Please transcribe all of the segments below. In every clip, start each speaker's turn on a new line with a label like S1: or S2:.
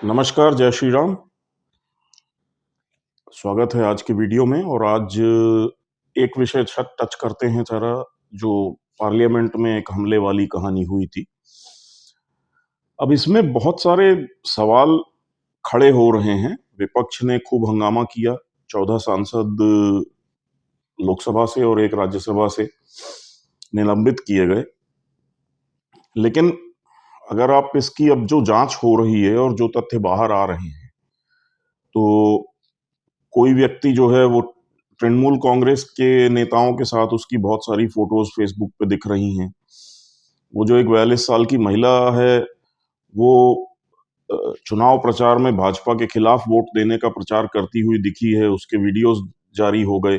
S1: नमस्कार, जय श्री राम। स्वागत है आज की वीडियो में और आज एक विषय टच करते हैं ज़रा जो पार्लियामेंट में एक हमले वाली कहानी हुई थी। अब इसमें बहुत सारे सवाल खड़े हो रहे हैं। विपक्ष ने खूब हंगामा किया, 14 सांसद लोकसभा से और 1 राज्यसभा से निलंबित किए गए। लेकिन अगर आप इसकी अब जो जाँच हो रही है और जो तथ्य बाहर आ रहे हैं, तो कोई व्यक्ति जो है वो तृणमूल कांग्रेस के नेताओं के साथ उसकी बहुत सारी फोटोज फेसबुक पे दिख रही हैं। वो जो एक 42 साल की महिला है, वो चुनाव प्रचार में भाजपा के खिलाफ वोट देने का प्रचार करती हुई दिखी है, उसके वीडियोज जारी हो गए।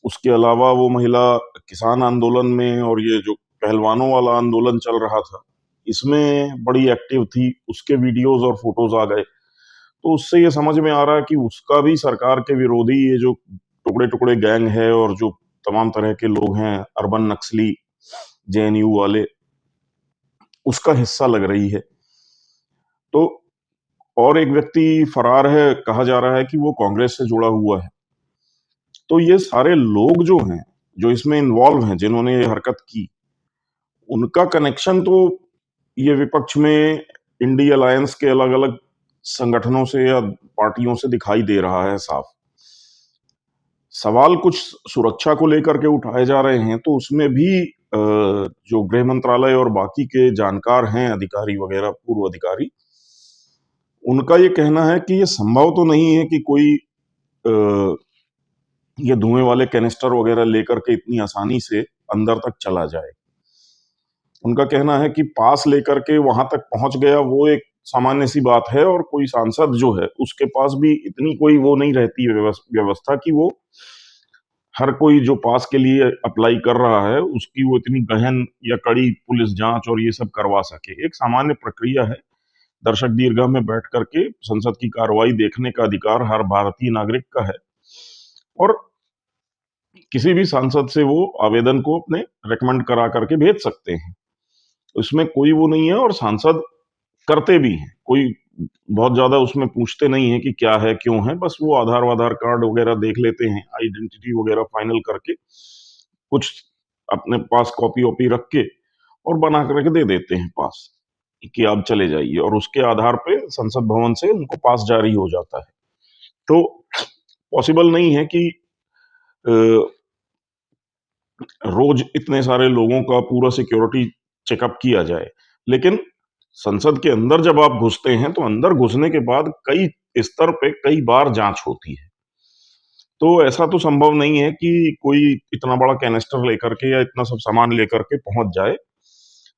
S1: उसके अलावा वो महिला किसान आंदोलन में और ये जो पहलवानों वाला आंदोलन चल रहा था, इसमें बड़ी एक्टिव थी, उसके वीडियोज और फोटोज आ गए। तो उससे ये समझ में आ रहा है कि उसका भी सरकार के विरोधी ये जो टुकड़े-टुकड़े गैंग है और जो तमाम तरह के लोग हैं, अर्बन नक्सली, जेएनयू वाले, उसका हिस्सा लग रही है। तो और एक व्यक्ति फरार है, कहा जा रहा है कि वो कांग्रेस से जुड़ा हुआ है। तो ये सारे लोग जो हैं, जो इसमें इन्वॉल्व हैं, जिन्होंने ये हरकत की, उनका कनेक्शन तो ये विपक्ष में इंडी अलायंस के अलग-अलग संगठनों से या पार्टियों से दिखाई दे रहा है साफ। सवाल कुछ सुरक्षा को लेकर के उठाए जा रहे हैं, तो उसमें भी जो गृह मंत्रालय और बाकी के जानकार हैं, अधिकारी वगैरह, पूर्व अधिकारी, उनका ये कहना है कि ये संभव तो नहीं है कि कोई अ, ये धुएँ वाले कैनिस्टर वगैरह लेकर के इतनी आसानी से अंदर तक चला जाए। उनका कहना है कि पास लेकर के वहां तक पहुंच गया, वो एक सामान्य सी बात है और कोई सांसद जो है उसके पास भी इतनी कोई वो नहीं रहती है व्यवस्था कि वो हर कोई जो पास के लिए अप्लाई कर रहा है उसकी वो इतनी गहन या कड़ी पुलिस जांच और ये सब करवा सके। एक सामान्य प्रक्रिया है। दर्शक दीर्घा में बैठ करके संसद की कार्रवाई देखने का अधिकार हर भारतीय नागरिक का है और किसी भी सांसद से वो आवेदन को अपने रेकमेंड करा करके भेज सकते हैं। इसमें कोई वो नहीं है और सांसद करते भी हैं। कोई बहुत ज़्यादा उसमें पूछते नहीं है कि क्या है, क्यों है, बस वो आधार कार्ड वगैरह देख लेते हैं, आइडेंटिटी वगैरह फाइनल करके, कुछ अपने पास कॉपी-वॉपी रख के और बना करके दे देते हैं पास, कि आप चले जाइए और उसके आधार पे संसद भवन से उनको पास जारी हो जाता है। तो पॉसिबल नहीं है कि अ, रोज इतने सारे लोगों का पूरा सिक्योरिटी चेकअप किया जाए। लेकिन संसद के अंदर जब आप घुसते हैं, तो अंदर घुसने के बाद कई स्तर पे कई बार जाँच होती है। तो ऐसा तो संभव नहीं है कि कोई इतना बड़ा कैनिस्टर लेकर के या इतना सब सामान लेकर के पहुँच जाए।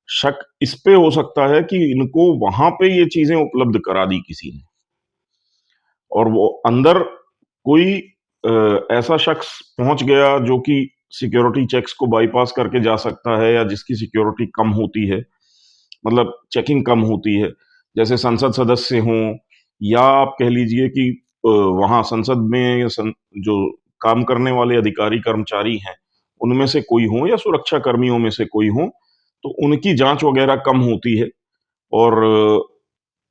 S1: शक इस पे हो सकता है कि इनको वहाँ पे ये चीज़ें उपलब्ध करा दी किसी ने और वो अंदर कोई ऐसा शख्स पहुँच गया जो कि सिक्योरिटी चेक्स को बाईपास करके जा सकता है या जिसकी सिक्योरिटी कम होती है, मतलब चेकिंग कम होती है। जैसे संसद सदस्य हों या आप कह लीजिए कि वहाँ संसद में जो काम करने वाले अधिकारी कर्मचारी हैं, उनमें से कोई हों या सुरक्षा कर्मियों में से कोई हों, तो उनकी जाँच वगैरह कम होती है और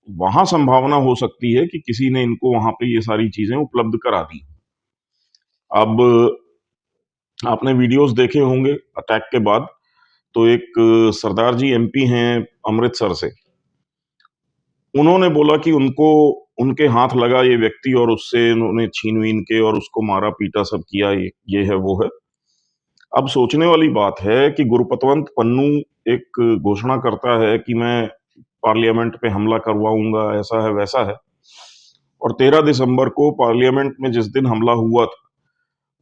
S1: वहाँ संभावना हो सकती है कि किसी ने इनको वहाँ पे ये सारी चीज़ें उपलब्ध करा दी। अब आपने वीडियोज़ देखे होंगे अटैक के बाद, तो एक सरदार जी एमपी हैं अमृतसर से, उन्होंने बोला कि उनको उनके हाथ लगा ये व्यक्ति और उससे उन्होंने छीन-वीन के और उसको मारा-पीटा सब किया, ये है, वो है। अब सोचने वाली बात है कि गुरपतवंत पन्नू एक घोषणा करता है कि मैं पार्लियामेंट पे हमला करवाऊँगा, ऐसा है, वैसा है और 13 दिसंबर को पार्लियामेंट में जिस दिन हमला हुआ था,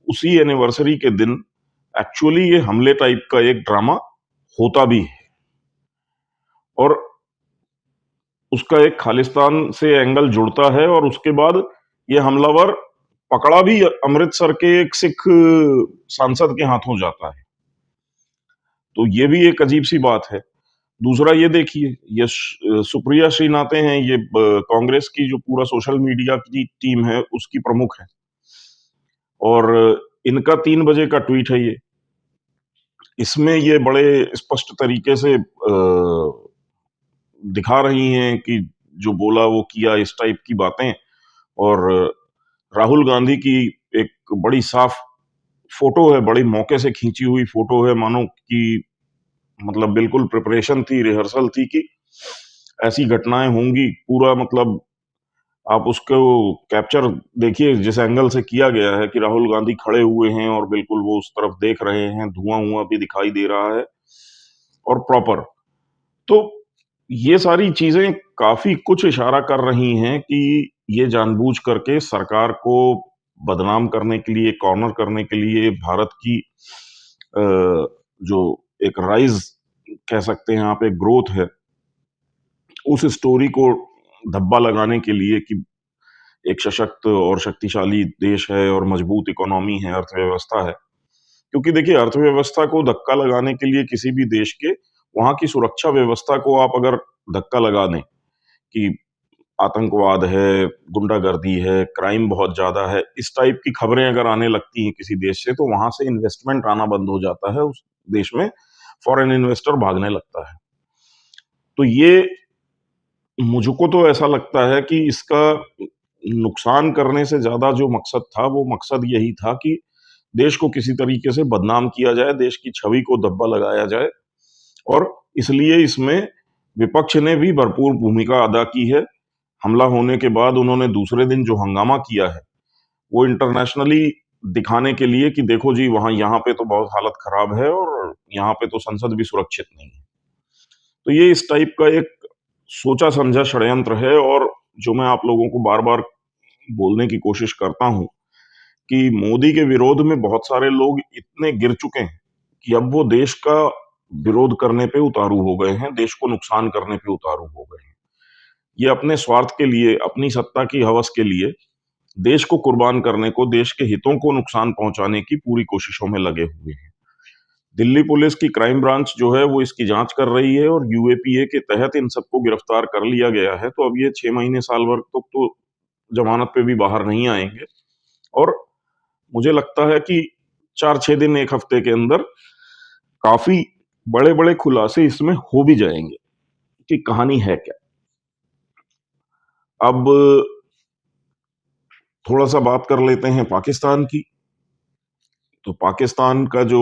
S1: उसी एनिवर्सरी के दिन एक्चुअली ये हमले टाइप का एक ड्रामा होता भी है और उसका एक खालिस्तान से एंगल जुड़ता है और उसके बाद ये हमलावर पकड़ा भी अमृतसर के एक सिख सांसद के हाथों जाता है। तो ये भी एक अजीब-सी बात है। दूसरा ये देखिए, ये सुप्रिया श्रीनाथे हैं, ये कांग्रेस की जो पूरा सोशल मीडिया की टीम है, उसकी प्रमुख हैं और इनका 3 बजे का ट्वीट है ये। इसमें ये बड़े स्पष्ट तरीके से दिखा रही हैं कि जो बोला वो किया, इस टाइप की बातें। और राहुल गांधी की एक बड़ी साफ फोटो है, बड़ी मौके से खींची हुई फोटो है, मानो कि मतलब बिल्कुल प्रिपरेशन थी, रिहर्सल थी कि ऐसी घटनाएं होंगी। पूरा मतलब आप उसको कैप्चर देखिए जिस एंगल से किया गया है कि राहुल गांधी खड़े हुए हैं और बिल्कुल वो उस तरफ देख रहे हैं, धुआं हुआ भी दिखाई दे रहा है और प्रॉपर। तो ये सारी चीजें काफी कुछ इशारा कर रही हैं कि ये जानबूझ करके सरकार को बदनाम करने के लिए, कॉर्नर करने के लिए, भारत की जो एक राइज कह सकते हैं आप, एक ग्रोथ है, उस स्टोरी को धब्बा लगाने के लिए कि एक सशक्त और शक्तिशाली देश है और मजबूत इकोनॉमी है, अर्थव्यवस्था है। क्योंकि देखिए अर्थव्यवस्था को धक्का लगाने के लिए किसी भी देश के वहां की सुरक्षा व्यवस्था को आप अगर धक्का लगा दें कि आतंकवाद है, गुंडागर्दी है, क्राइम बहुत ज्यादा है, इस टाइप की खबरें अगर आने लगती हैं किसी देश से, तो वहां से इन्वेस्टमेंट आना बंद हो जाता है, उस देश में फॉरेन इन्वेस्टर भागने लगता है। तो ये मुझको तो ऐसा लगता है कि इसका नुकसान करने से ज्यादा जो मकसद था, वो मकसद यही था कि देश को किसी तरीके से बदनाम किया जाए, देश की छवि को धब्बा लगाया जाए। और इसलिए इसमें विपक्ष ने भी भरपूर भूमिका अदा की है। हमला होने के बाद उन्होंने दूसरे दिन जो हंगामा किया है, वो इंटरनेशनली दिखाने के लिए कि देखो जी वहां यहाँ पे तो बहुत हालत खराब है और यहाँ पे तो संसद भी सुरक्षित नहीं है। तो ये इस टाइप का एक सोचा समझा षड्यंत्र है। और जो मैं आप लोगों को बार बार बोलने की कोशिश करता हूं कि मोदी के विरोध में बहुत सारे लोग इतने गिर चुके हैं कि अब वो देश का विरोध करने पे उतारू हो गए हैं, देश को नुकसान करने पे उतारू हो गए हैं। ये अपने स्वार्थ के लिए, अपनी सत्ता की हवस के लिए देश को कुर्बान करने को, देश के हितों को नुकसान पहुंचाने की पूरी कोशिशों में लगे हुए हैं। दिल्ली पुलिस की क्राइम ब्रांच जो है वो इसकी जांच कर रही है और यूएपीए के तहत इन सबको गिरफ्तार कर लिया गया है। तो अब ये 6 महीने साल भर तक तो जमानत पे भी बाहर नहीं आएंगे। और मुझे लगता है कि 4-6 दिन, एक हफ्ते के अंदर काफी बड़े बड़े खुलासे इसमें हो भी जाएंगे कि कहानी है क्या। अब थोड़ा सा बात कर लेते हैं पाकिस्तान की। तो पाकिस्तान का जो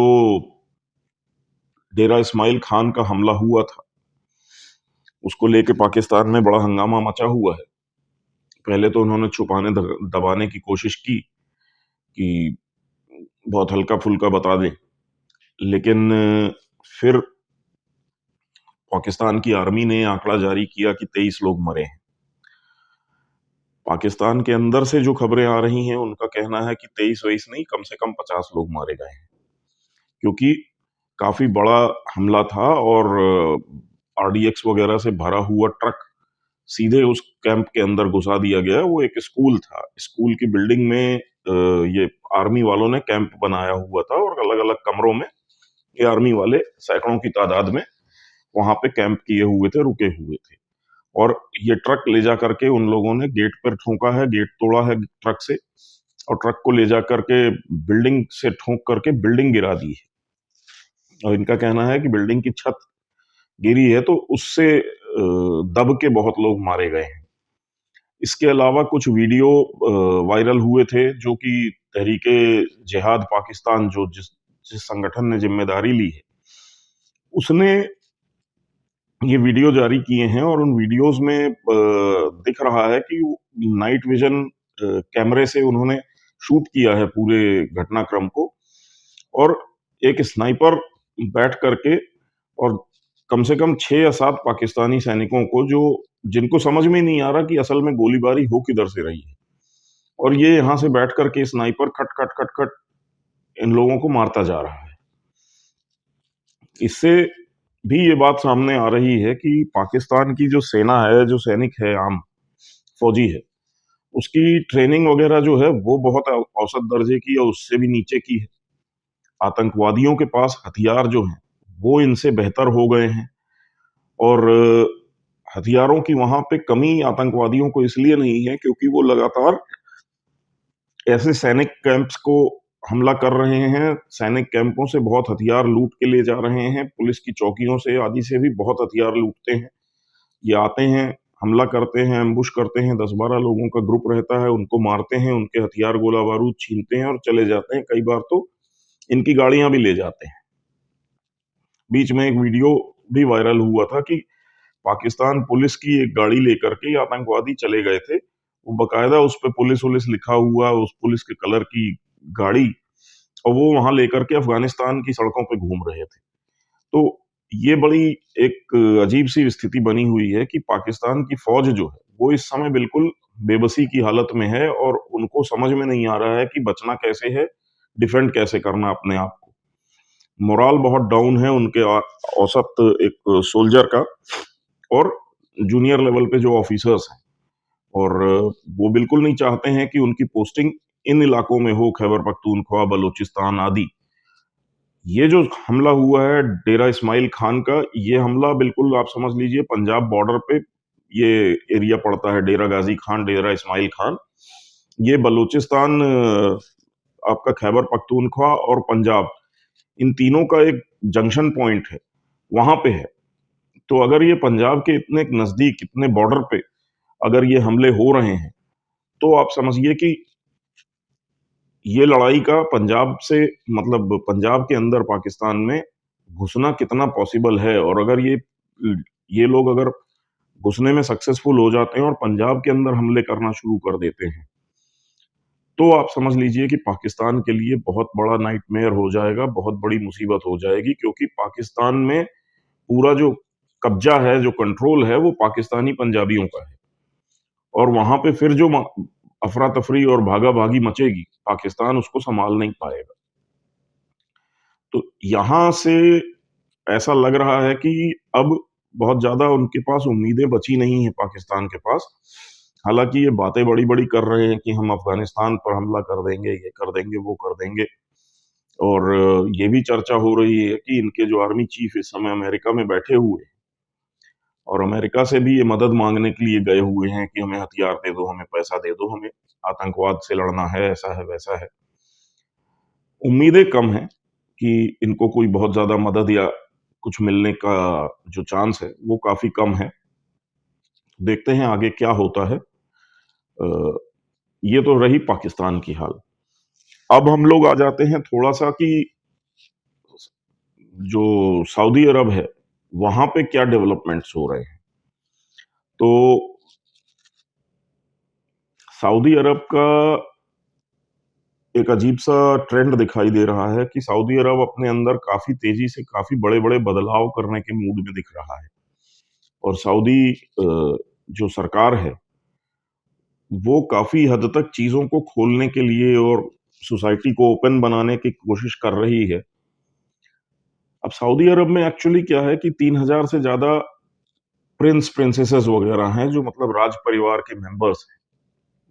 S1: डेरा इस्माइल खान का हमला हुआ था, उसको लेके पाकिस्तान में बड़ा हंगामा मचा हुआ है। पहले तो उन्होंने छुपाने दबाने की कोशिश की कि बहुत हल्का फुल्का बता दें, लेकिन फिर पाकिस्तान की आर्मी ने आंकड़ा जारी किया कि 23 लोग मरे हैं। पाकिस्तान के अंदर से जो खबरें आ रही हैं उनका कहना है कि 23-23 नहीं, कम से कम 50 लोग मारे गए हैं। क्योंकि काफी बड़ा हमला था और आरडीएक्स वगैरह से भरा हुआ ट्रक सीधे उस कैंप के अंदर घुसा दिया गया। वो एक स्कूल था, स्कूल की बिल्डिंग में ये आर्मी वालों ने कैंप बनाया हुआ था और अलग अलग कमरों में ये आर्मी वाले सैकड़ों की तादाद में वहां पे कैंप किए हुए थे, रुके हुए थे। और ये ट्रक ले जा करके उन लोगों ने गेट पर ठोका है, गेट तोड़ा है ट्रक से, और ट्रक को ले जा करके बिल्डिंग से ठोक करके बिल्डिंग गिरा दी है। और इनका कहना है कि बिल्डिंग की छत गिरी है तो उससे दब के बहुत लोग मारे गए हैं। इसके अलावा कुछ वीडियो वायरल हुए थे जो कि तहरीके जिहाद पाकिस्तान, जो जिस जिस संगठन ने जिम्मेदारी ली है, उसने ये वीडियो जारी किए हैं। और उन वीडियोस में दिख रहा है कि नाइट विजन कैमरे से उन्होंने शूट किया है पूरे घटनाक्रम को। और एक स्नाइपर बैठ करके, और कम से कम 6 या 7 पाकिस्तानी सैनिकों को, जो जिनको समझ में नहीं आ रहा कि असल में गोलीबारी हो किधर से रही है, और ये यहाँ से बैठ करके स्नाइपर खट खट खट खट इन लोगों को मारता जा रहा है। इससे भी ये बात सामने आ रही है कि पाकिस्तान की जो सेना है, जो सैनिक है, आम फौजी है, उसकी ट्रेनिंग वगैरह जो है वो बहुत औसत दर्जे की या उससे भी नीचे की है। आतंकवादियों के पास हथियार जो हैं वो इनसे बेहतर हो गए हैं। और हथियारों की वहां पे कमी आतंकवादियों को इसलिए नहीं है क्योंकि वो लगातार ऐसे सैनिक कैंप्स को हमला कर रहे हैं, सैनिक कैंपों से बहुत हथियार लूट के ले जा रहे हैं, पुलिस की चौकियों से आदि से भी बहुत हथियार लूटते हैं। ये आते हैं, हमला करते हैं, एम्बुश करते हैं, 10-12 लोगों का ग्रुप रहता है, उनको मारते हैं, उनके हथियार, गोला-बारूद छीनते हैं और चले जाते हैं। कई बार तो इनकी गाड़ियाँ भी ले जाते हैं। बीच में एक वीडियो भी वायरल हुआ था कि पाकिस्तान पुलिस की एक गाड़ी लेकर के ये आतंकवादी चले गए थे। वो बाकायदा उस पे पुलिस-वुलिस लिखा हुआ, उस पुलिस के कलर की गाड़ी, और वो वहाँ लेकर के अफ़गानिस्तान की सड़कों पे घूम रहे थे। तो ये बड़ी एक अजीब-सी स्थिति बनी हुई है कि पाकिस्तान की फ़ौज जो है, वो इस समय बिल्कुल बेबसी की हालत में है और उनको समझ में नहीं आ रहा है कि बचना कैसे है, डिफेंड कैसे करना अपने आप को। मोराल बहुत डाउन है उनके औसत एक सोल्जर का, और जूनियर लेवल पे जो ऑफिसर्स हैं, और वो बिल्कुल नहीं चाहते हैं कि उनकी पोस्टिंग इन इलाकों में हो, खैबर पख्तूनख्वा, बलूचिस्तान आदि। ये जो हमला हुआ है डेरा इस्माइल खान का, ये हमला बिल्कुल आप समझ लीजिए पंजाब बॉर्डर पे ये एरिया पड़ता है, डेरा गाजी खान, डेरा इस्माइल खान। ये बलूचिस्तान, आपका खैबर पख्तूनख्वा और पंजाब, इन तीनों का एक जंक्शन पॉइंट है, वहां पे है। तो अगर ये पंजाब के इतने नजदीक, इतने बॉर्डर पे अगर ये हमले हो रहे हैं, तो आप समझिए कि ये लड़ाई का पंजाब से, मतलब पंजाब के अंदर पाकिस्तान में घुसना कितना पॉसिबल है, और अगर ये लोग अगर घुसने में सक्सेसफुल हो जाते हैं और पंजाब के अंदर हमले करना शुरू कर देते हैं, तो आप समझ लीजिए कि पाकिस्तान के लिए बहुत बड़ा नाइटमेयर हो जाएगा, बहुत बड़ी मुसीबत हो जाएगी, क्योंकि पाकिस्तान में पूरा जो कब्जा है, जो कंट्रोल है, वो पाकिस्तानी पंजाबियों का है। और वहां पे फिर जो अफरा तफरी और भागा भागी मचेगी, पाकिस्तान उसको संभाल नहीं पाएगा। तो यहां से ऐसा लग रहा है कि अब बहुत ज्यादा उनके पास उम्मीदें बची नहीं है पाकिस्तान के पास। हालांकि ये बातें बड़ी बड़ी कर रहे हैं कि हम अफगानिस्तान पर हमला कर देंगे, ये कर देंगे, वो कर देंगे, और ये भी चर्चा हो रही है कि इनके जो आर्मी चीफ इस समय अमेरिका में बैठे हुए हैं, और अमेरिका से भी ये मदद मांगने के लिए गए हुए हैं कि हमें हथियार दे दो, हमें पैसा दे दो, हमें आतंकवाद से लड़ना है, ऐसा है, वैसा है। उम्मीदें कम हैं कि इनको कोई बहुत ज़्यादा मदद या कुछ मिलने का जो चांस है, वो काफ़ी कम है। देखते हैं आगे क्या होता है। ये तो रही पाकिस्तान की हाल। अब हम लोग आ जाते हैं थोड़ा-सा कि जो सऊदी अरब है, वहाँ पे क्या डेवलपमेंट्स हो रहे हैं। तो सऊदी अरब का एक अजीब-सा ट्रेंड दिखाई दे रहा है कि सऊदी अरब अपने अंदर काफ़ी तेज़ी से काफ़ी बड़े-बड़े बदलाव करने के मूड में दिख रहा है। और सऊदी जो सरकार है, वो काफ़ी हद तक चीज़ों को खोलने के लिए और सोसाइटी को ओपन बनाने की कोशिश कर रही है। अब सऊदी अरब में एक्चुअली क्या है कि 3000 से ज़्यादा प्रिंसेसेस वगैरह हैं, जो मतलब राज परिवार के मेंबर्स हैं,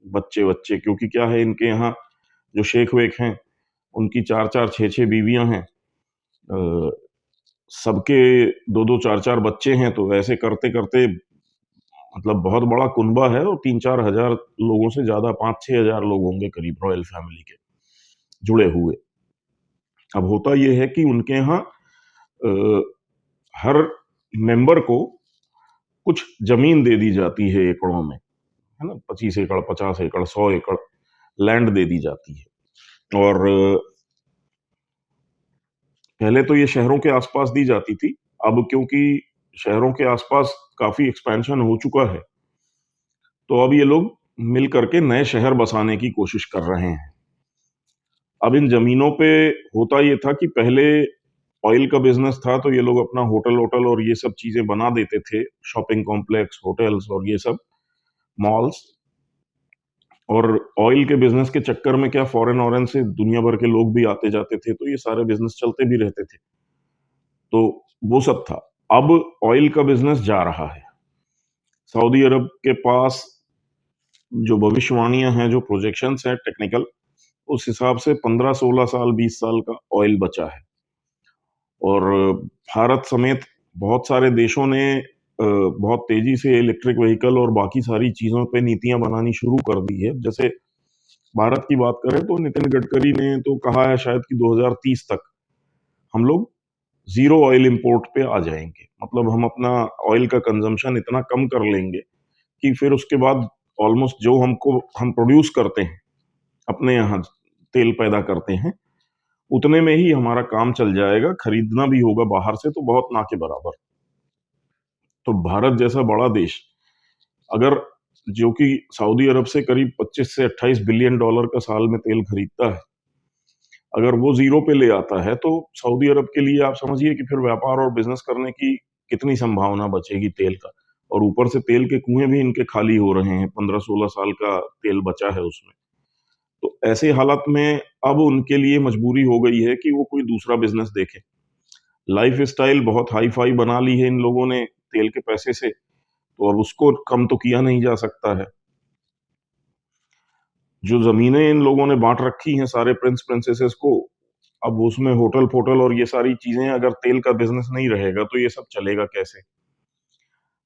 S1: बच्चे-वच्चे, क्योंकि क्या है इनके यहाँ जो शेख-वेख हैं, उनकी 4-4 6-6 बीवियाँ हैं। अ, सबके 2-2 4-4 बच्चे हैं, तो ऐसे करते-करते मतलब बहुत बड़ा कुनबा है, और 3-4 हज़ार लोगों से ज़्यादा, 5-6 हज़ार लोग होंगे करीब रॉयल फैमिली के, जुड़े हुए। अब होता ये है कि उनके यहाँ अ, हर मेंबर को कुछ ज़मीन दे दी जाती है एकड़ों में, है ना? 25 एकड़, 50 एकड़, 100 एकड़ लैंड दे दी जाती है। और पहले तो ये शहरों के आस-पास दी जाती थी। अब क्योंकि शहरों के आस-पास काफ़ी एक्सपेंशन हो चुका है, तो अब ये लोग मिल कर के नए शहर बसाने की कोशिश कर रहे हैं। अब इन ज़मीनों पे होता ये था कि पहले ऑयल का बिज़नेस था, तो ये लोग अपना होटल-वोटल और ये सब चीज़ें बना देते थे, शॉपिंग कॉम्प्लेक्स, होटल्स और ये सब, मॉल्स। और ऑयल के बिज़नेस के चक्कर में क्या फ़ॉरेन-वॉरेन से दुनिया भर के लोग भी आते-जाते थे, तो ये सारे बिज़नेस चलते भी रहते थे। तो वो सब था। अब ऑयल का बिज़नेस जा रहा है। सऊदी अरब के पास जो भविष्यवाणियाँ हैं, जो प्रोजेक्शंस हैं टेक्निकल, उस हिसाब से 15-16 साल, 20 साल का ऑयल बचा है। और भारत समेत बहुत सारे देशों ने बहुत तेज़ी से इलेक्ट्रिक व्हीकल और बाकी सारी चीज़ों पे नीतियाँ बनानी शुरू कर दी है। जैसे भारत की बात करें तो नितिन गडकरी ने तो कहा है शायद कि 2030 तक हम लोग ज़ीरो ऑयल इम्पोर्ट पे आ जाएँगे। मतलब हम अपना ऑयल का कंज़म्पशन इतना कम कर लेंगे कि फिर उसके बाद ऑलमोस्ट जो हम प्रोड्यूस करते हैं, अपने यहाँ तेल पैदा करते हैं, उतने में ही हमारा काम चल जाएगा, खरीदना भी होगा बाहर से तो बहुत ना के बराबर। तो भारत जैसा बड़ा देश अगर जो कि सऊदी अरब से करीब 25 से 28 बिलियन डॉलर का साल में तेल खरीदता है, अगर वो ज़ीरो पे ले आता है, तो सऊदी अरब के लिए आप समझिए कि फिर व्यापार और बिज़नेस करने की कितनी संभावना बचेगी तेल का। और ऊपर से तेल के कुएँ भी इनके खाली हो रहे हैं, 15-16 साल का तेल बचा है उसमें। तो ऐसे हालात में अब उनके लिए मजबूरी हो गई है कि वो कोई दूसरा बिज़नेस देखें। लाइफ़स्टाइल बहुत हाई-फ़ाई बना ली है इन लोगों ने तेल के पैसे से, तो अब उसको कम तो किया नहीं जा सकता है। जो ज़मीनें इन लोगों ने बाँट रखी हैं सारे प्रिंस प्रिंसेसेस को, अब उसमें होटल-फोटल और ये सारी चीज़ें अगर तेल का बिज़नेस नहीं रहेगा, तो ये सब चलेगा कैसे?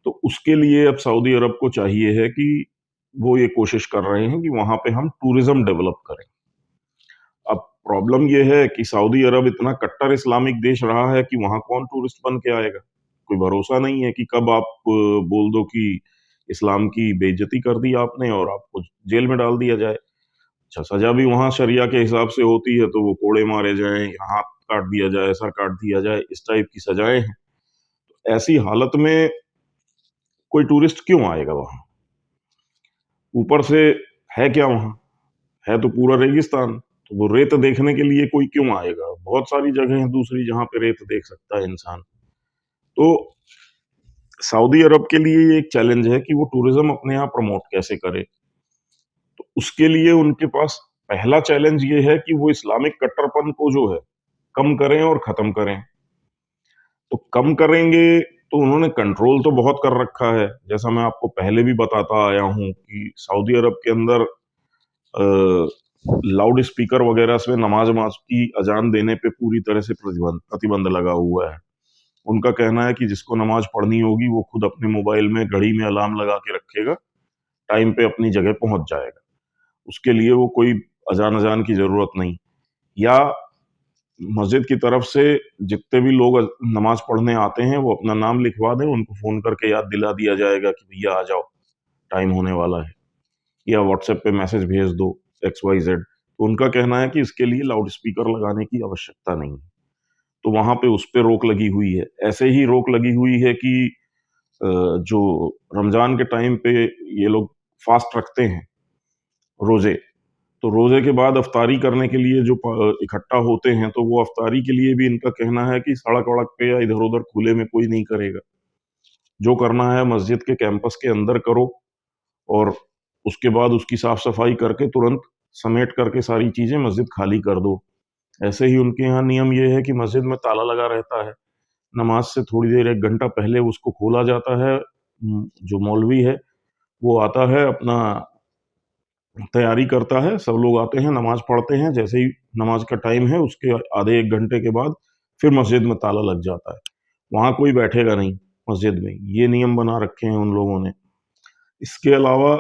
S1: तो उसके लिए अब सऊदी अरब को चाहिए है कि वो ये कोशिश कर रहे हैं कि वहाँ पे हम टूरिज़्म डेवलप करें। अब प्रॉब्लम ये है कि सऊदी अरब इतना कट्टर इस्लामिक देश रहा है कि वहाँ कौन टूरिस्ट बन के आएगा? कोई भरोसा नहीं है कि कब आप बोल दो कि इस्लाम की बेइज़्ज़ती कर दी आपने और आपको जेल में डाल दिया जाए। अच्छा, सज़ा भी वहाँ शरिया के हिसाब से होती है, तो वो कोड़े मारे जाएँ, हाथ काट दिया जाए, सर काट दिया जाए, इस टाइप की सज़ाएँ हैं। ऐसी हालत में कोई टूरिस्ट क्यों आएगा वहाँ? ऊपर से है क्या वहाँ? है तो पूरा रेगिस्तान, तो वो रेत देखने के लिए कोई क्यों आएगा? बहुत सारी जगह हैं दूसरी जहाँ पे रेत देख सकता है इंसान। तो सऊदी अरब के लिए ये एक चैलेंज है कि वो टूरिज़्म अपने यहाँ प्रमोट कैसे करे? तो उसके लिए उनके पास पहला चैलेंज ये है कि वो इस्लामिक कट्टरपन को जो है, कम करें और ख़त्म करें। तो कम करेंगे तो उन्होंने कंट्रोल तो बहुत कर रखा है। जैसा मैं आपको पहले भी बताता आया हूँ कि सऊदी अरब के अंदर अ, लाउड स्पीकर वगैरह से नमाज़-वमाज़ की अज़ान देने पे पूरी तरह से प्रतिबंध लगा हुआ है। उनका कहना है कि जिसको नमाज़ पढ़नी होगी वो खुद अपने मोबाइल में घड़ी में अलार्म लगा के रखेगा, टाइम पे अपनी जगह पहुँच जाएगा। उसके लिए वो कोई अज़ान-अज़ान की ज़रूरत नहीं। या मस्जिद की तरफ से जितने भी लोग नमाज़ पढ़ने आते हैं, वो अपना नाम लिखवा दें, उनको फ़ोन करके याद दिला दिया जाएगा कि भैया आ जाओ, टाइम होने वाला है। या व्हाट्सएप पे मैसेज भेज दो XYZ। तो उनका कहना है कि इसके लिए लाउड स्पीकर लगाने की आवश्यकता नहीं है। तो वहाँ पे उस पे रोक लगी हुई है। ऐसे ही रोक लगी हुई है कि जो रमज़ान के टाइम पे ये लोग फ़ास्ट रखते हैं, रोज़े, तो रोज़े के बाद इफ्तारी करने के लिए जो इकट्ठा होते हैं, तो वो इफ्तारी के लिए भी इनका कहना है कि सड़क-वड़क पे या इधर-उधर खुले में कोई नहीं करेगा। जो करना है मस्जिद के कैंपस के अंदर करो और उसके बाद उसकी साफ-सफाई करके तुरंत समेट करके सारी चीज़ें मस्जिद खाली कर दो। ऐसे ही उनके यहाँ नियम ये है कि मस्जिद में ताला लगा रहता है। नमाज़ से थोड़ी देर 1 घंटा पहले उसको खोला जाता है। जो मौलवी है, वो आता है अपना तैयारी करता है, सब लोग आते हैं, नमाज़ पढ़ते हैं, जैसे ही नमाज़ का टाइम है, उसके आधे 1 घंटे के बाद फिर मस्जिद में ताला लग जाता है। वहाँ कोई बैठेगा नहीं मस्जिद में, ये नियम बना रखे हैं उन लोगों ने। इसके अलावा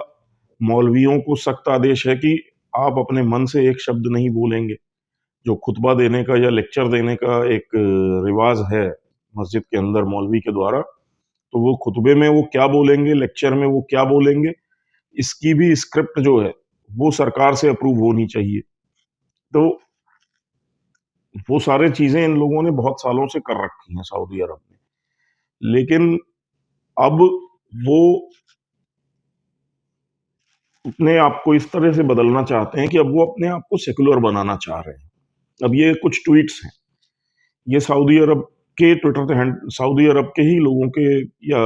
S1: मौलवियों को सख्त आदेश है कि आप अपने मन से एक शब्द नहीं बोलेंगे। जो खुतबा देने का या लेक्चर देने का एक रिवाज़ है मस्जिद के अंदर मौलवी के द्वारा, तो वो खुतबे में वो क्या बोलेंगे, लेक्चर में वो क्या बोलेंगे, इसकी भी स्क्रिप्ट जो है, वो सरकार से अप्रूव होनी चाहिए। तो वो सारी चीज़ें इन लोगों ने बहुत सालों से कर रखी हैं सऊदी अरब में। लेकिन अब वो अपने आप को इस तरह से बदलना चाहते हैं कि अब वो अपने आप को सेक्युलर बनाना चाह रहे हैं। अब ये कुछ ट्वीट्स हैं, ये सऊदी अरब के ट्विटर पे सऊदी अरब के ही लोगों के या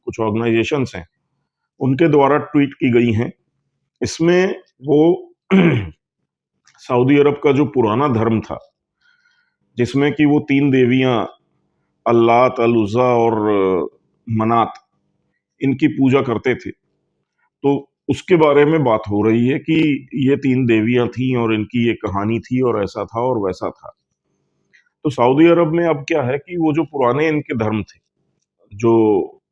S1: कुछ ऑर्गनाइज़ेशंस हैं, उनके द्वारा ट्वीट की गई हैं। इसमें वो सऊदी अरब का जो पुराना धर्म था, जिसमें कि वो 3 देवियाँ अल्लात, अल-उज़्ज़ा और मनात, इनकी पूजा करते थे। तो उसके बारे में बात हो रही है कि ये 3 देवियाँ थीं और इनकी ये कहानी थी और ऐसा था और वैसा था। तो सऊदी अरब में अब क्या है कि वो जो पुराने इनके धर्म थे, जो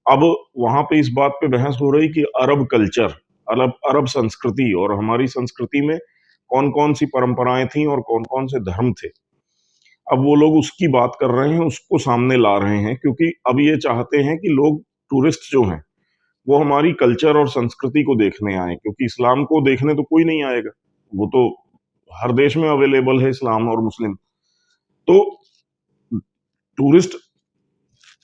S1: अब वहाँ पे इस बात पे बहस हो रही कि अरब कल्चर, अरब अरब संस्कृति और हमारी संस्कृति में कौन-कौन सी परंपराएँ थीं और कौन-कौन से धर्म थे। अब वो लोग उसकी बात कर रहे हैं, उसको सामने ला रहे हैं क्योंकि अब ये चाहते हैं कि लोग टूरिस्ट जो हैं, वो हमारी कल्चर और संस्कृति को देखने आएँ, क्योंकि इस्लाम को देखने तो कोई नहीं आएगा। वो तो हर देश में अवेलेबल है इस्लाम और मुस्लिम। तो टूरिस्ट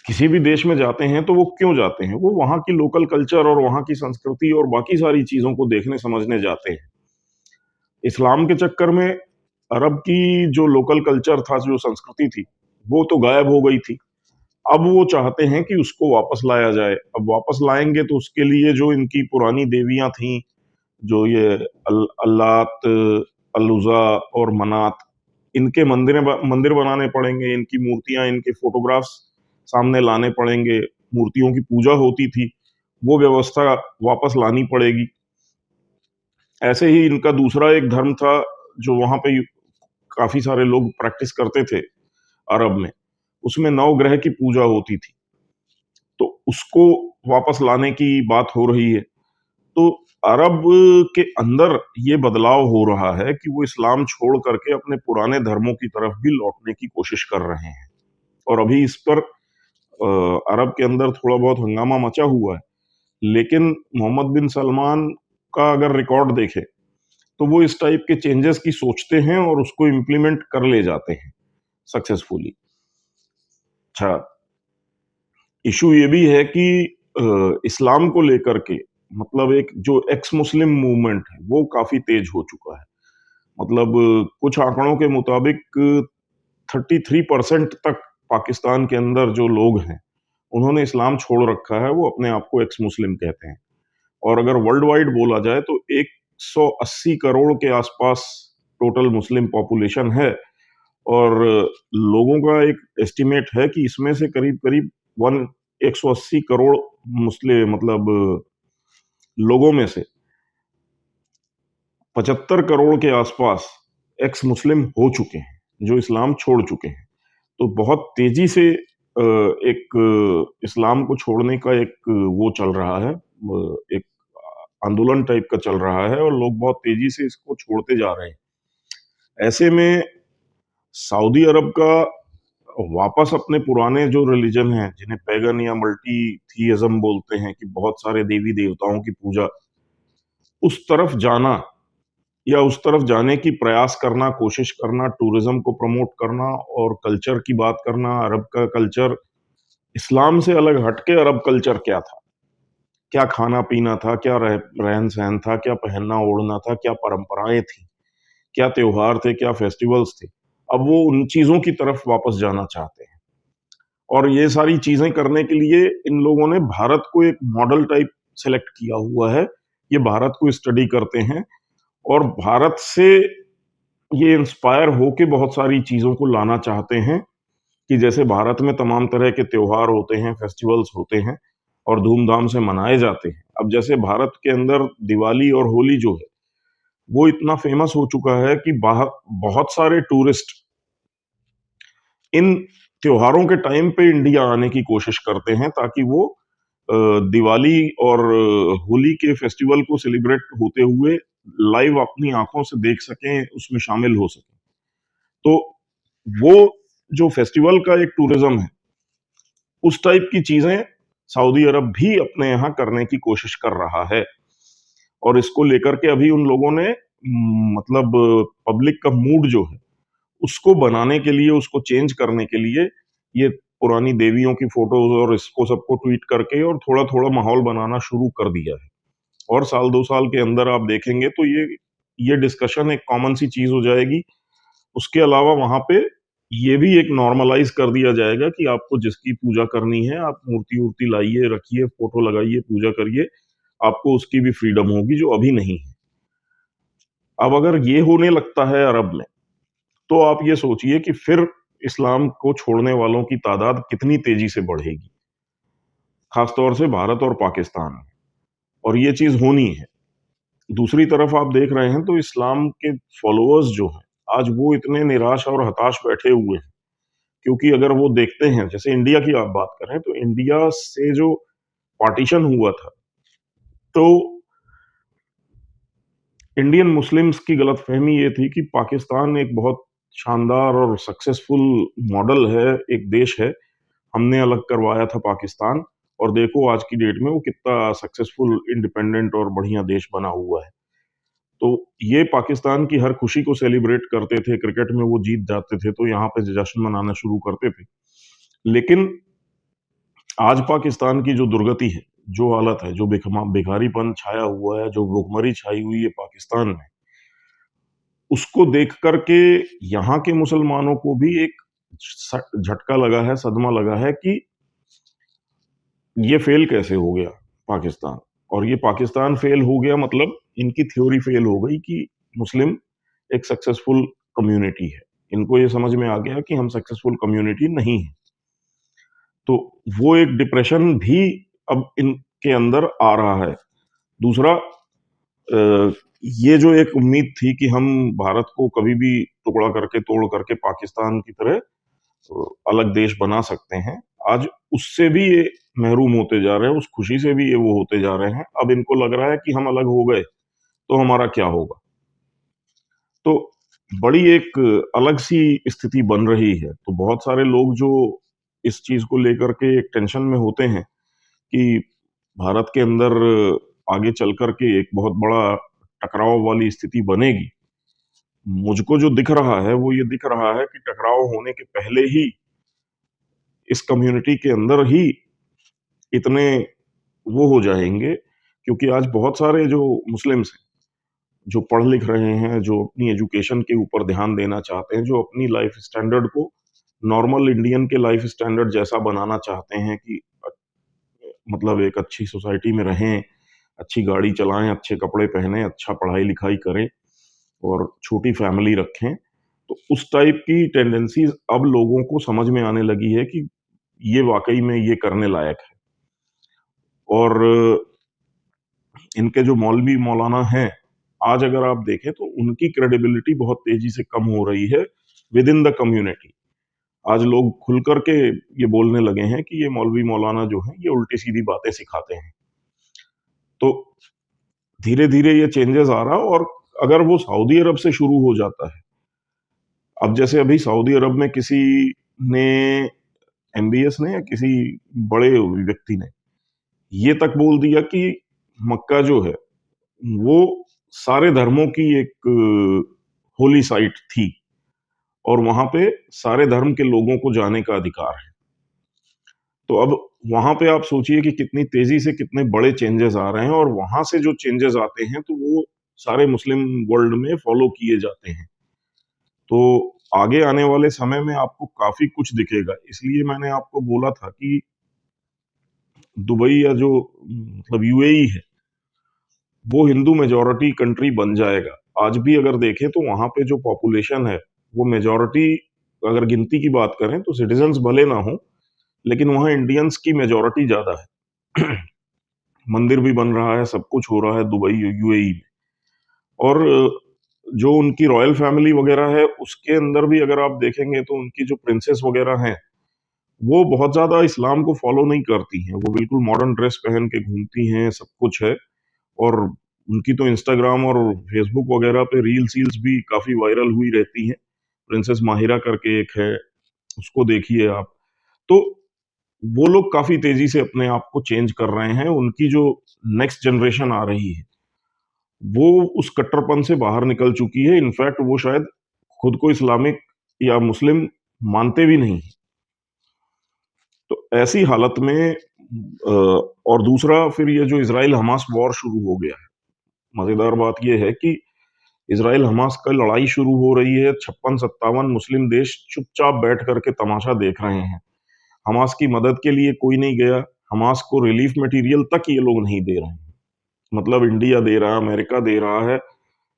S1: किसी भी देश में जाते हैं तो वो क्यों जाते हैं? वो वहाँ की लोकल कल्चर और वहाँ की संस्कृति और बाकी सारी चीज़ों को देखने समझने जाते हैं। इस्लाम के चक्कर में अरब की जो लोकल कल्चर था, जो संस्कृति थी, वो तो गायब हो गई थी। अब वो चाहते हैं कि उसको वापस लाया जाए। अब वापस लाएँगे तो उसके लिए जो इनकी पुरानी देवियाँ थीं, जो ये अल्लात, अल-उज़्ज़ा और मनात, इनके मंदिर बनाने पड़ेंगे, इनकी मूर्तियाँ, इनके फ़ोटोग्राफ्स सामने लाने पड़ेंगे, मूर्तियों की पूजा होती थी, वो व्यवस्था वापस लानी पड़ेगी। ऐसे ही इनका दूसरा एक धर्म था, जो वहाँ पे काफ़ी सारे लोग प्रैक्टिस करते थे अरब में, उसमें नवग्रह की पूजा होती थी, तो उसको वापस लाने की बात हो रही है। तो अरब के अंदर ये बदलाव हो रहा है कि वो इस्लाम छोड़ करके अपने पुराने धर्मों की तरफ भी लौटने की कोशिश कर रहे हैं। और अभी इस पर अरब के अंदर थोड़ा बहुत हंगामा मचा हुआ है। लेकिन मोहम्मद बिन सलमान का अगर रिकॉर्ड देखें, तो वो इस टाइप के चेंजेस की सोचते हैं और उसको इम्प्लीमेंट कर ले जाते हैं सक्सेसफुली। अच्छा, इश्यू ये भी है कि इस्लाम को लेकर के, मतलब एक जो एक्स मुस्लिम मूवमेंट है, वो काफ़ी तेज़ हो चुका है। मतलब कुछ आंकड़ों के मुताबिक 33% तक पाकिस्तान के अंदर जो लोग हैं, उन्होंने इस्लाम छोड़ रखा है, वो अपने आप को एक्स मुस्लिम कहते हैं। और अगर वर्ल्ड वाइड बोला जाए तो 180 करोड़ के आसपास टोटल मुस्लिम पॉपुलेशन है। और लोगों का एक एस्टिमेट है कि इसमें से करीब-करीब 180 करोड़ मुस्लिम, मतलब लोगों में से 75 करोड़ के आसपास एक्स मुस्लिम हो चुके हैं, जो इस्लाम छोड़ चुके हैं। तो बहुत तेज़ी से एक इस्लाम को छोड़ने का एक वो चल रहा है, एक आंदोलन टाइप का चल रहा है और लोग बहुत तेज़ी से इसको छोड़ते जा रहे हैं। ऐसे में सऊदी अरब का वापस अपने पुराने जो रिलीजन हैं, जिन्हें पैगन या मल्टीथीइज़्म बोलते हैं, कि बहुत सारे देवी-देवताओं की पूजा, उस तरफ जाना या उस तरफ जाने की प्रयास करना, कोशिश करना, टूरिज़्म को प्रमोट करना और कल्चर की बात करना, अरब का कल्चर, इस्लाम से अलग हट के अरब कल्चर क्या था? क्या खाना-पीना था? क्या रहन-सहन था? क्या पहनना-ओढ़ना था? क्या परंपराएँ थीं? क्या त्योहार थे? क्या फेस्टिवल्स थे? अब वो उन चीज़ों की तरफ वापस जाना चाहते हैं। और ये सारी चीज़ें करने के लिए इन लोगों ने भारत को एक मॉडल टाइप सेलेक्ट किया हुआ है। ये भारत को स्टडी करते हैं और भारत से ये इंस्पायर होके बहुत सारी चीज़ों को लाना चाहते हैं, कि जैसे भारत में तमाम तरह के त्योहार होते हैं, फेस्टिवल्स होते हैं और धूम-धाम से मनाए जाते हैं। अब जैसे भारत के अंदर दिवाली और होली जो है, वो इतना फ़ेमस हो चुका है कि बहुत सारे टूरिस्ट इन त्योहारों के टाइम पे इंडिया आने की कोशिश करते हैं, ताकि वो दिवाली और होली के फेस्टिवल को सेलिब्रेट होते हुए लाइव अपनी आँखों से देख सकें, उसमें शामिल हो सकें। तो वो जो फेस्टिवल का एक टूरिज़्म है, उस टाइप की चीज़ें सऊदी अरब भी अपने यहाँ करने की कोशिश कर रहा है। और इसको लेकर के अभी उन लोगों ने मतलब पब्लिक का मूड जो है, उसको बनाने के लिए, उसको चेंज करने के लिए, ये पुरानी देवियों की फ़ोटोज़ और इसको सबको ट्वीट करके और थोड़ा-थोड़ा माहौल बनाना शुरू कर दिया है। और साल 2 साल के अंदर आप देखेंगे तो ये डिस्कशन एक कॉमन सी चीज़ हो जाएगी। उसके अलावा वहाँ पे ये भी एक नॉर्मलाइज़ कर दिया जाएगा कि आपको जिसकी पूजा करनी है, आप मूर्ति-वूर्ति लाइए, रखिए, फ़ोटो लगाइए, पूजा करिए, आपको उसकी भी फ्रीडम होगी, जो अभी नहीं है। अब अगर ये होने लगता है अरब में, तो आप ये सोचिए कि फिर इस्लाम को छोड़ने वालों की तादाद कितनी तेज़ी से बढ़ेगी, ख़ास तौर से भारत और पाकिस्तान में, और ये चीज़ होनी है। दूसरी तरफ आप देख रहे हैं तो इस्लाम के फ़ॉलोअर्स जो हैं, आज वो इतने निराश और हताश बैठे हुए हैं, क्योंकि अगर वो देखते हैं, जैसे इंडिया की आप बात करें, तो इंडिया से जो पार्टीशन हुआ था, तो इंडियन मुस्लिम्स की गलतफ़हमी ये थी कि पाकिस्तान एक बहुत शानदार और सक्सेसफुल मॉडल है, एक देश है, हमने अलग करवाया था पाकिस्तान, और देखो आज की डेट में वो कितना सक्सेसफुल, इंडिपेंडेंट और बढ़िया देश बना हुआ है। तो ये पाकिस्तान की हर खुशी को सेलिब्रेट करते थे, क्रिकेट में वो जीत जाते थे तो यहाँ पे जश्न मनाना शुरू करते थे। लेकिन आज पाकिस्तान की जो दुर्गति है, जो हालत है, जो भिखारीपन छाया हुआ है, जो भुखमरी छाई हुई है पाकिस्तान में, उसको देख कर के यहाँ के मुसलमानों को भी एक झटका लगा है, सदमा लगा है कि ये फेल कैसे हो गया पाकिस्तान। और ये पाकिस्तान फेल हो गया मतलब इनकी थ्योरी फेल हो गई कि मुस्लिम एक सक्सेसफुल कम्युनिटी है। इनको ये समझ में आ गया कि हम सक्सेसफुल कम्युनिटी नहीं है। तो वो एक डिप्रेशन भी अब इनके अंदर आ रहा है। दूसरा, ये जो एक उम्मीद थी कि हम भारत को कभी भी टुकड़ा करके, तोड़ करके पाकिस्तान की तरह अलग देश बना सकते हैं, आज उससे भी ये महरूम होते जा रहे हैं, उस खुशी से भी ये वो होते जा रहे हैं। अब इनको लग रहा है कि हम अलग हो गए, तो हमारा क्या होगा? तो बड़ी एक अलग-सी स्थिति बन रही है। तो बहुत सारे लोग जो इस चीज़ को लेकर के एक टेंशन में होते हैं कि भारत के अंदर आगे चल कर के एक बहुत बड़ा टकराव वाली स्थिति बनेगी। मुझको जो दिख रहा है, वो ये दिख रहा है कि टकराव होने के पहले ही इस कम्युनिटी के अंदर ही इतने वो हो जाएँगे, क्योंकि आज बहुत सारे जो मुस्लिम्स हैं, जो पढ़ लिख रहे हैं, जो अपनी एजुकेशन के ऊपर ध्यान देना चाहते हैं, जो अपनी लाइफ स्टैंडर्ड को नॉर्मल इंडियन के लाइफ स्टैंडर्ड जैसा बनाना चाहते हैं कि मतलब एक अच्छी सोसाइटी में रहें, अच्छी गाड़ी चलाएँ, अच्छे कपड़े पहनें, अच्छा पढ़ाई-लिखाई करें और छोटी फैमिली रखें। तो उस टाइप की टेंडेंसीज़ अब लोगों को समझ में आने लगी है कि ये वाक़ई में ये करने लायक है। और इनके जो मौलवी मौलाना हैं, आज अगर आप देखें तो उनकी क्रेडिबिलिटी बहुत तेज़ी से कम हो रही है विद इन द कम्युनिटी। आज लोग खुल कर के ये बोलने लगे हैं कि ये मौलवी मौलाना जो हैं, ये उल्टी-सीधी बातें सिखाते हैं। तो धीरे-धीरे ये चेंजेज़ आ रहा है। और अगर वो सऊदी अरब से शुरू हो जाता है, अब जैसे अभी सऊदी अरब में किसी ने, एमबीएस ने या किसी बड़े व्यक्ति ने ये तक बोल दिया कि मक्का जो है, वो सारे धर्मों की एक होली साइट थी और वहाँ पे सारे धर्म के लोगों को जाने का अधिकार है। तो अब वहाँ पे आप सोचिए कि कितनी तेज़ी से कितने बड़े चेंजेज़ आ रहे हैं और वहाँ से जो चेंजेज़ आते हैं, तो वो सारे मुस्लिम वर्ल्ड में फ़ॉलो किए जाते हैं। तो आगे आने वाले समय में आपको काफ़ी कुछ दिखेगा। इसलिए मैंने आपको बोला था कि दुबई या जो मतलब यूएई है, वो हिंदू मेजॉरिटी कंट्री बन जाएगा। आज भी अगर देखें तो वहाँ पे जो पॉपुलेशन है, वो मेजॉरिटी, अगर गिनती की बात करें तो सिटिज़न्स भले ना हों, लेकिन वहाँ इंडियंस की मेजॉरिटी ज़्यादा है। मंदिर भी बन रहा है, सब कुछ हो रहा है दुबई, यूएई में। और जो उनकी रॉयल फैमिली वगैरह है, उसके अंदर भी अगर आप देखेंगे तो उनकी जो प्रिंसेस वगैरह हैं, वो बहुत ज़्यादा इस्लाम को फ़ॉलो नहीं करती हैं। वो बिल्कुल मॉडर्न ड्रेस पहन के घूमती हैं, सब कुछ है। और उनकी तो इंस्टाग्राम और फेसबुक वगैरह पे रील्स भी काफ़ी वायरल हुई रहती हैं। प्रिंसेस माहिरा करके एक है, उसको देखिए आप। तो वो लोग काफ़ी तेज़ी से अपने आप को चेंज कर रहे हैं। उनकी जो नेक्स्ट जनरेशन आ रही है, वो उस कट्टरपन से बाहर निकल चुकी है। इनफैक्ट वो शायद खुद को इस्लामिक या मुस्लिम मानते भी नहीं। तो ऐसी हालत में और दूसरा फिर ये जो इज़राइल हमास वॉर शुरू हो गया है। मज़ेदार बात ये है कि इज़राइल हमास का लड़ाई शुरू हो रही है, 56-57 मुस्लिम देश चुपचाप बैठ कर के तमाशा देख रहे हैं। हमास की मदद के लिए कोई नहीं गया, हमास को रिलीफ मटेरियल तक ये लोग नहीं दे रहे हैं। मतलब इंडिया दे रहा है, अमेरिका दे रहा है,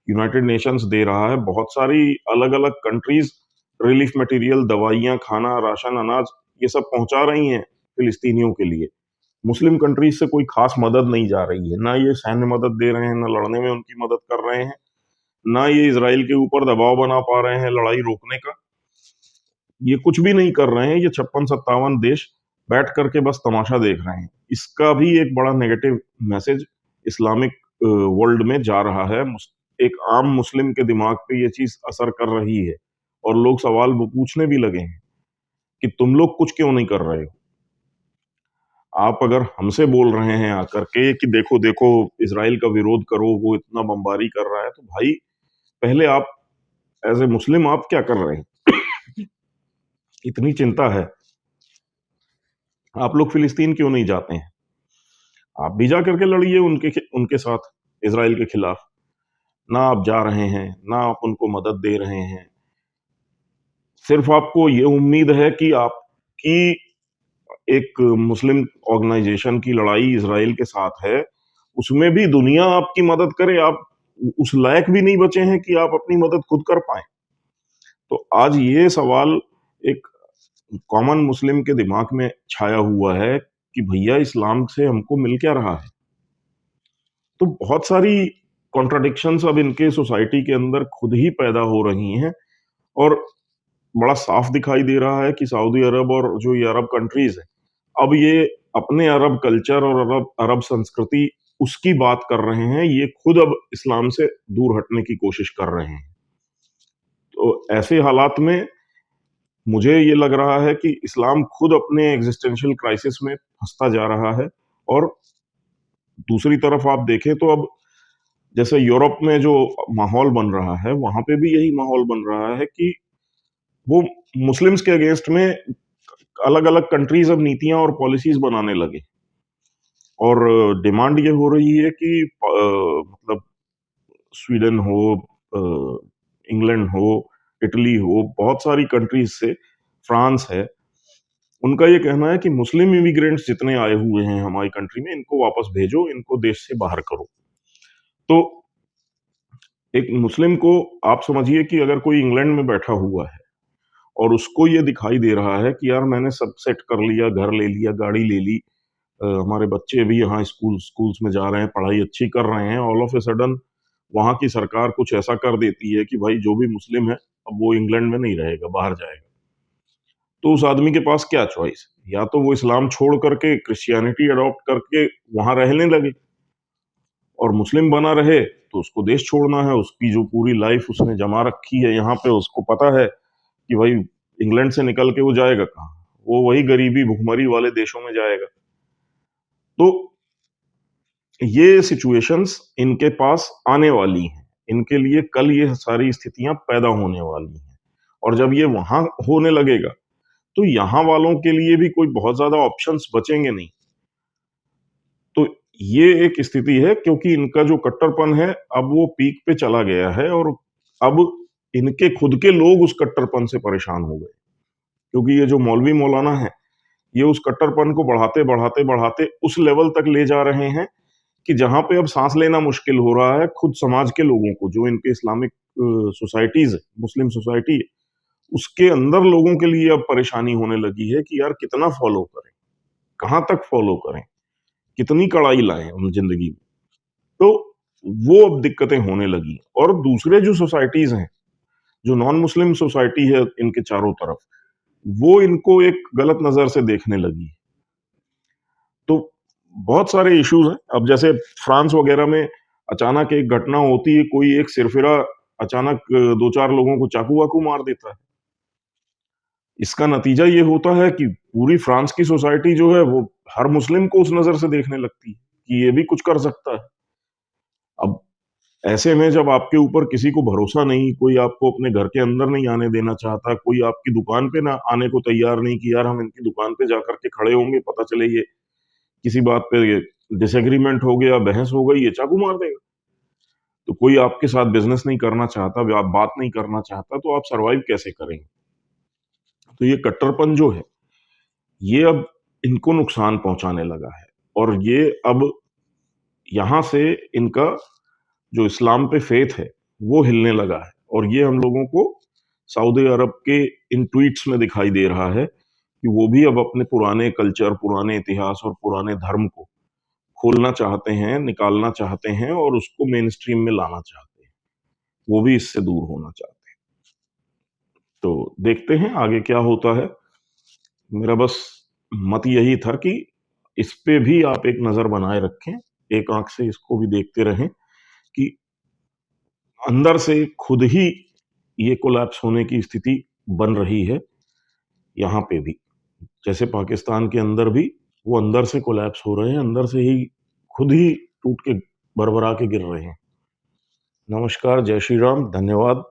S1: यूनाइटेड नेशंस दे रहा है, बहुत सारी अलग-अलग कंट्रीज़ रिलीफ मटेरियल, दवाइयाँ, खाना, राशन, अनाज ये सब पहुँचा रही हैं फिलिस्तीनियों के लिए। मुस्लिम कंट्रीज़ से कोई ख़ास मदद नहीं जा रही है, ना ये सैन्य मदद दे रहे हैं, ना लड़ने में उनकी मदद कर रहे हैं, ना ये इज़राइल के ऊपर दबाव बना पा रहे हैं लड़ाई रोकने का। ये कुछ भी नहीं कर रहे हैं, ये 56-57 देश बैठ कर के बस तमाशा देख रहे हैं। इसका भी एक बड़ा नेगेटिव मैसेज इस्लामिक वर्ल्ड में जा रहा है। एक आम मुस्लिम के दिमाग पे ये चीज़ असर कर रही है और लोग सवाल वो पूछने भी लगे हैं कि तुम लोग कुछ क्यों नहीं कर रहे हो? आप अगर हमसे बोल रहे हैं आकर के कि देखो, देखो इज़राइल का विरोध करो, वो इतना बमबारी कर रहा है, तो भाई पहले आप एज़ ए मुस्लिम आप क्या कर रहे हैं? इतनी चिंता है, आप लोग फ़िलिस्तीन क्यों नहीं जाते हैं? आप भी जा कर के लड़िए उनके साथ, इज़राइल के खिलाफ। ना आप जा रहे हैं, ना आप उनको मदद दे रहे हैं। सिर्फ़ आपको ये उम्मीद है कि आपकी एक मुस्लिम ऑर्गनाइज़ेशन की लड़ाई इज़राइल के साथ है, उसमें भी दुनिया आपकी मदद करे, आप उस लायक भी नहीं बचे हैं कि आप अपनी मदद खुद कर पाएँ। तो आज ये सवाल एक कॉमन मुस्लिम के दिमाग में छाया हुआ है कि भैया इस्लाम से हमको मिल क्या रहा है? तो बहुत सारी कॉन्ट्रडिक्शंस अब इनके सोसाइटी के अंदर खुद ही पैदा हो रही हैं और बड़ा साफ दिखाई दे रहा है कि सऊदी अरब और जो ये अरब कंट्रीज़ हैं, अब ये अपने अरब कल्चर और अरब अरब संस्कृति उसकी बात कर रहे हैं, ये खुद अब इस्लाम से दूर हटने की कोशिश कर रहे हैं। तो ऐसे हालात में मुझे ये लग रहा है कि इस्लाम खुद अपने एक्जिस्टेंशियल क्राइसिस में फँसता जा रहा है और दूसरी तरफ आप देखें तो अब जैसे यूरोप में जो माहौल बन रहा है, वहाँ पे भी यही माहौल बन रहा है कि वो मुस्लिम्स के अगेंस्ट में अलग-अलग कंट्रीज़ अब नीतियाँ और पॉलिसीज़ बनाने लगे और डिमांड ये हो रही है कि मतलब स्वीडन हो, इंग्लैंड हो, इटली हो, बहुत सारी कंट्रीज़ से फ्रांस है, उनका ये कहना है कि मुस्लिम इमिग्रेंट्स जितने आए हुए हैं हमारी कंट्री में, इनको वापस भेजो, इनको देश से बाहर करो। तो एक मुस्लिम को आप समझिए कि अगर कोई इंग्लैंड में बैठा हुआ है और उसको ये दिखाई दे रहा है कि यार मैंने सब सेट कर लिया, घर ले लिया, गाड़ी ले ली, हमारे बच्चे भी यहाँ स्कूल्स में जा रहे हैं, पढ़ाई अच्छी कर रहे हैं, ऑल ऑफ ए सडन वहाँ की सरकार कुछ ऐसा कर देती है कि भाई जो भी मुस्लिम है, अब वो इंग्लैंड में नहीं रहेगा, बाहर जाएगा। तो उस आदमी के पास क्या चॉइस? या तो वो इस्लाम छोड़ करके क्रिश्चियनिटी अडॉप्ट करके वहाँ रहने लगे और मुस्लिम बना रहे, तो उसको देश छोड़ना है, उसकी जो पूरी लाइफ़ उसने जमा रखी है यहाँ पे, उसको पता है कि भाई इंग्लैंड से निकल के वो जाएगा कहाँ? वो वही गरीबी, भुखमरी वाले देशों में जाएगा। तो ये सिचुएशंस इनके पास आने वाली हैं। इनके लिए कल ये सारी स्थितियाँ पैदा होने वाली हैं और जब ये वहाँ होने लगेगा, तो यहाँ वालों के लिए भी कोई बहुत ज़्यादा ऑप्शंस बचेंगे नहीं। तो ये एक स्थिति है क्योंकि इनका जो कट्टरपन है, अब वो पीक पे चला गया है और अब इनके खुद के लोग उस कट्टरपन से परेशान हो गए। क्योंकि ये जो मौलवी-मौलाना हैं, ये उस कट्टरपन को बढ़ाते, बढ़ाते, बढ़ाते उस लेवल तक ले जा रहे हैं कि जहाँ पे अब साँस लेना मुश्किल हो रहा है खुद समाज के लोगों को, जो इनके इस्लामिक सोसाइटीज़ है, मुस्लिम सोसाइटी है, उसके अंदर लोगों के लिए अब परेशानी होने लगी है कि यार कितना फ़ॉलो करें? कहाँ तक फ़ॉलो करें? कितनी कड़ाई लाएँ हम ज़िंदगी में? तो वो अब दिक्कतें होने लगी और दूसरे जो सोसाइटीज़ हैं, जो नॉन मुस्लिम सोसाइटी है इनके चारों तरफ, वो इनको एक गलत नज़र से देखने लगी। तो बहुत सारे इश्यूज़ हैं। अब जैसे फ्रांस वगैरह में अचानक एक घटना होती है, कोई एक सिरफिरा अचानक 2-4 लोगों को चाकू-वाकू मार देता है। इसका नतीजा ये होता है कि पूरी फ्रांस की सोसाइटी जो है वो हर मुस्लिम को उस नज़र से देखने लगती है, कि ये भी कुछ कर सकता है। अब ऐसे में जब आपके ऊपर किसी को भरोसा नहीं, कोई आपको अपने घर के अंदर नहीं आने देना चाहता, कोई आपकी दुकान पे ना आने को तैयार नहीं कि यार हम इनकी दुकान पे जाकर के खड़े होंगे, पता चले ये किसी बात पे ये डिसएग्रीमेंट हो गया, बहस हो गई, ये चाकू मार देगा। तो कोई आपके साथ बिज़नेस नहीं करना चाहता, आप बात नहीं करना चाहता, तो आप सर्वाइव कैसे करेंगे? तो ये कट्टरपन जो है, ये अब इनको नुकसान पहुँचाने लगा है और ये अब यहाँ से इनका जो इस्लाम पे फ़ेथ है, वो हिलने लगा है और ये हम लोगों को सऊदी अरब के इन ट्वीट्स में दिखाई दे रहा है कि वो भी अब अपने पुराने कल्चर, पुराने इतिहास और पुराने धर्म को खोलना चाहते हैं, निकालना चाहते हैं और उसको मेनस्ट्रीम में लाना चाहते हैं। वो भी इससे दूर होना चाहते हैं। तो देखते हैं आगे क्या होता है। मेरा बस मत यही था कि इस पे भी आप एक नज़र बनाए रखें, एक आँख से इसको भी देखते रहें कि अंदर से खुद ही ये कोलैप्स होने की स्थिति बन रही है, यहाँ पे भी। जैसे पाकिस्तान के अंदर भी वो अंदर से कोलैप्स हो रहे हैं, अंदर से ही खुद ही टूट के भरभरा के गिर रहे हैं। नमस्कार, जय श्री राम, धन्यवाद।